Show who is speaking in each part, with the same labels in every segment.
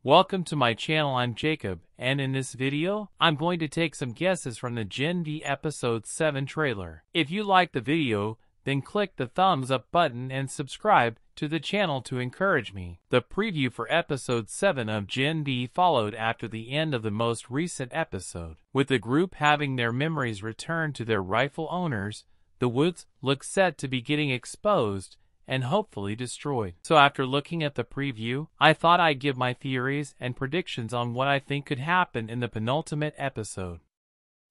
Speaker 1: Welcome to my channel. I'm Jacob, and in this video, I'm going to take some guesses from the Gen V Episode 7 trailer. If you like the video, then click the thumbs up button and subscribe to the channel to encourage me. The preview for Episode 7 of Gen V followed after the end of the most recent episode. With the group having their memories returned to their rightful owners, the woods look set to be getting exposed and hopefully destroyed. So after looking at the preview, I thought I'd give my theories and predictions on what I think could happen in the penultimate episode.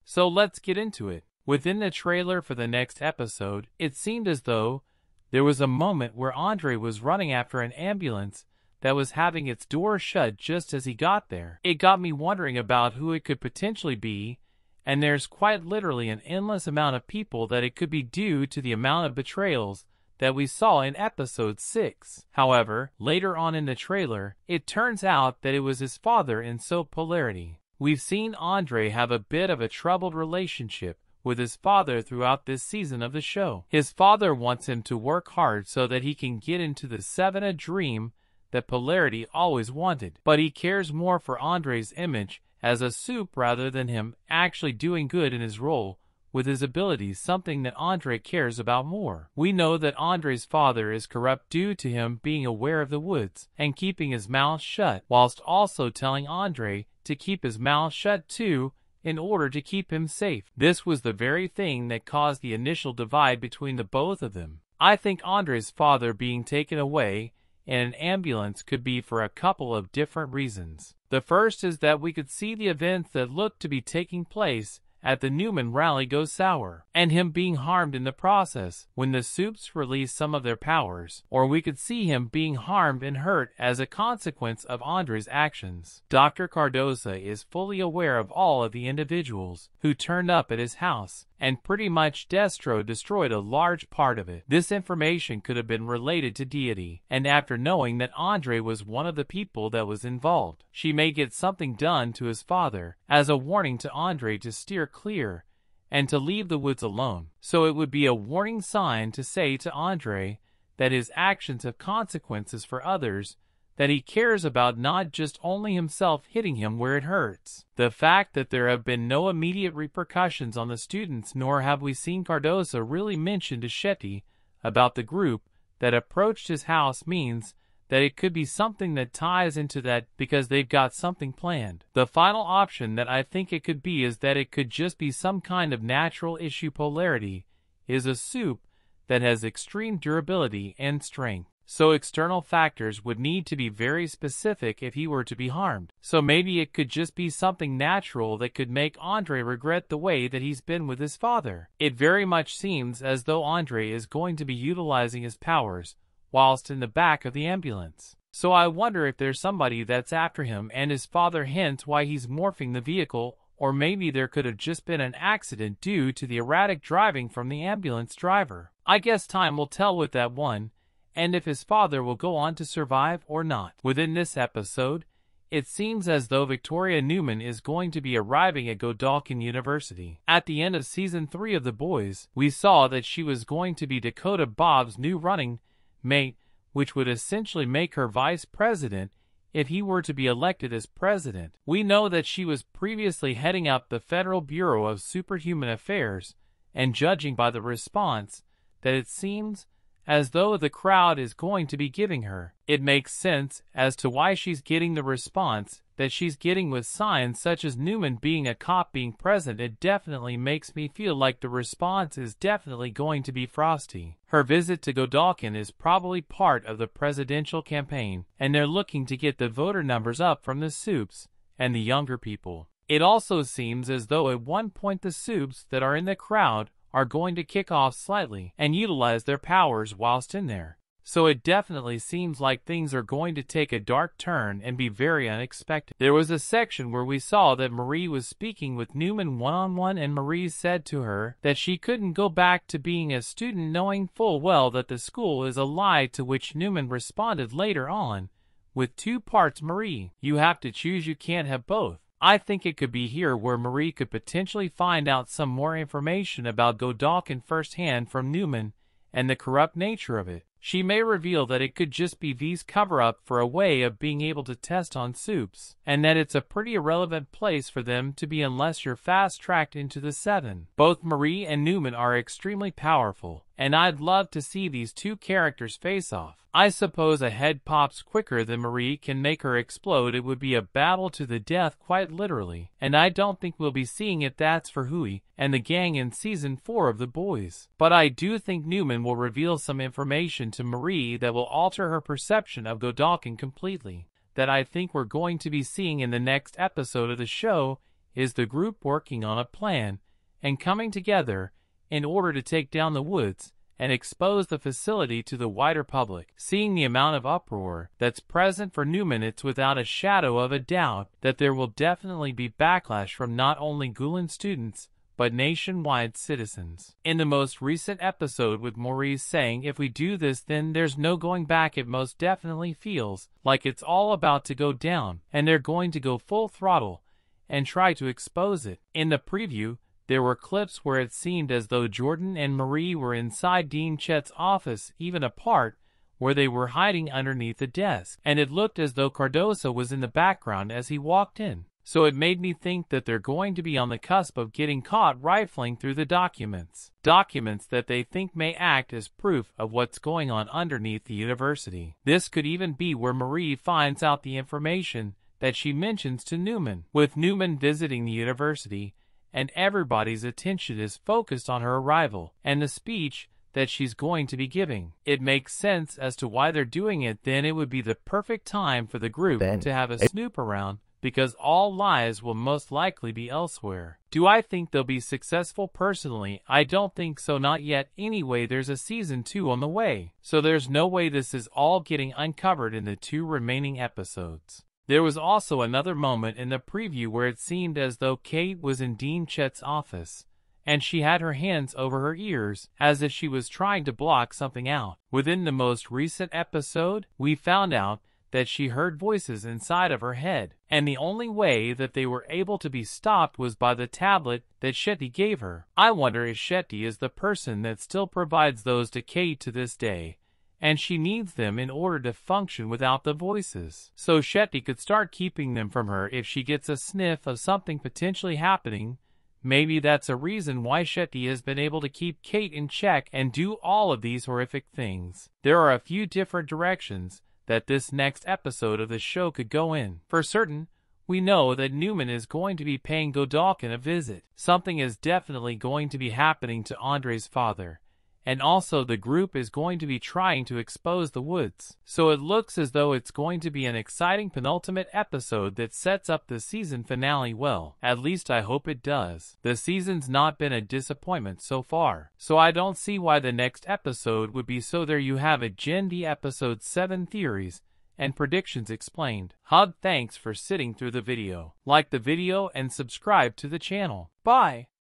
Speaker 1: So let's get into it. Within the trailer for the next episode, it seemed as though there was a moment where Andre was running after an ambulance that was having its door shut just as he got there. It got me wondering about who it could potentially be, and there's quite literally an endless amount of people that it could be due to the amount of betrayals that we saw in Episode 6. However, later on in the trailer, it turns out that it was his father in Soap Polarity. We've seen Andre have a bit of a troubled relationship with his father throughout this season of the show. His father wants him to work hard so that he can get into the Seven, a dream that Polarity always wanted. But he cares more for Andre's image as a soup rather than him actually doing good in his role with his abilities, something that Andre cares about more. We know that Andre's father is corrupt due to him being aware of the woods and keeping his mouth shut, whilst also telling Andre to keep his mouth shut too in order to keep him safe. This was the very thing that caused the initial divide between the both of them. I think Andre's father being taken away in an ambulance could be for a couple of different reasons. The first is that we could see the events that looked to be taking place at the Newman rally go sour, and him being harmed in the process when the Soups release some of their powers, or we could see him being harmed and hurt as a consequence of Andre's actions. Dr. Cardoza is fully aware of all of the individuals who turned up at his house, and pretty much Destro destroyed a large part of it. This information could have been related to Deity, and after knowing that Andre was one of the people that was involved, she may get something done to his father as a warning to Andre to steer clear and to leave the woods alone. So it would be a warning sign to say to Andre that his actions have consequences for others, that he cares about not just only himself hitting him where it hurts. The fact that there have been no immediate repercussions on the students, nor have we seen Cardoza really mention to Shetty about the group that approached his house, means that it could be something that ties into that because they've got something planned. The final option that I think it could be is that it could just be some kind of natural issue. Polarity is a soup that has extreme durability and strength. So external factors would need to be very specific if he were to be harmed. So maybe it could just be something natural that could make Andre regret the way that he's been with his father. It very much seems as though Andre is going to be utilizing his powers whilst in the back of the ambulance. So I wonder if there's somebody that's after him and his father, hence why he's morphing the vehicle, or maybe there could have just been an accident due to the erratic driving from the ambulance driver. I guess time will tell with that one, and if his father will go on to survive or not. Within this episode, it seems as though Victoria Newman is going to be arriving at Godolphin University. At the end of Season 3 of The Boys, we saw that she was going to be Dakota Bob's new running mate, which would essentially make her vice president if he were to be elected as president. We know that she was previously heading up the Federal Bureau of Superhuman Affairs, and judging by the response that it seems as though the crowd is going to be giving her, it makes sense as to why she's getting the response that she's getting with signs such as Newman being a cop being present. It definitely makes me feel like the response is definitely going to be frosty. Her visit to Godolphin is probably part of the presidential campaign, and they're looking to get the voter numbers up from the Soups and the younger people. It also seems as though at one point the Soups that are in the crowd are going to kick off slightly and utilize their powers whilst in there. So it definitely seems like things are going to take a dark turn and be very unexpected. There was a section where we saw that Marie was speaking with Newman one-on-one, and Marie said to her that she couldn't go back to being a student, knowing full well that the school is a lie, to which Newman responded later on with 2 parts. Marie, you have to choose, you can't have both. I think it could be here where Marie could potentially find out some more information about Godolphin firsthand from Newman and the corrupt nature of it. She may reveal that it could just be V's cover-up for a way of being able to test on Supes, and that it's a pretty irrelevant place for them to be unless you're fast-tracked into the 7. Both Marie and Newman are extremely powerful, and I'd love to see these two characters face off. I suppose a head pops quicker than Marie can make her explode. It would be a battle to the death quite literally, and I don't think we'll be seeing it. That's for Huey and the gang in season 4 of The Boys. But I do think Newman will reveal some information to Marie that will alter her perception of Godolphin completely. That I think we're going to be seeing in the next episode of the show is the group working on a plan and coming together in order to take down the Woods and expose the facility to the wider public. Seeing the amount of uproar that's present for Newman, it's without a shadow of a doubt that there will definitely be backlash from not only Gulen students, but nationwide citizens. In the most recent episode with Maurice saying if we do this then there's no going back, it most definitely feels like it's all about to go down, and they're going to go full throttle and try to expose it. In the preview, there were clips where it seemed as though Jordan and Marie were inside Dean Chet's office, even a part where they were hiding underneath the desk, and it looked as though Cardoso was in the background as he walked in. So it made me think that they're going to be on the cusp of getting caught rifling through the documents that they think may act as proof of what's going on underneath the university. This could even be where Marie finds out the information that she mentions to Newman. With Newman visiting the university, and everybody's attention is focused on her arrival and the speech that she's going to be giving, it makes sense as to why they're doing it. Then it would be the perfect time for the group to have a snoop around, because all eyes will most likely be elsewhere. Do I think they'll be successful? Personally, I don't think so, not yet. Anyway, there's a season 2 on the way, so there's no way this is all getting uncovered in the 2 remaining episodes. There was also another moment in the preview where it seemed as though Kate was in Dean Chet's office, and she had her hands over her ears as if she was trying to block something out. Within the most recent episode, we found out that she heard voices inside of her head, and the only way that they were able to be stopped was by the tablet that Shetty gave her. I wonder if Shetty is the person that still provides those to Kate to this day, and she needs them in order to function without the voices. So Shetty could start keeping them from her if she gets a sniff of something potentially happening. Maybe that's a reason why Shetty has been able to keep Kate in check and do all of these horrific things. There are a few different directions that this next episode of the show could go in. For certain, we know that Newman is going to be paying Godolphin a visit. Something is definitely going to be happening to Andre's father. And also the group is going to be trying to expose the Woods. So it looks as though it's going to be an exciting penultimate episode that sets up the season finale well. At least I hope it does. The season's not been a disappointment so far, so I don't see why the next episode would be. So there you have it, Gen V episode 7 theories and predictions explained. Hub, thanks for sitting through the video. Like the video and subscribe to the channel. Bye!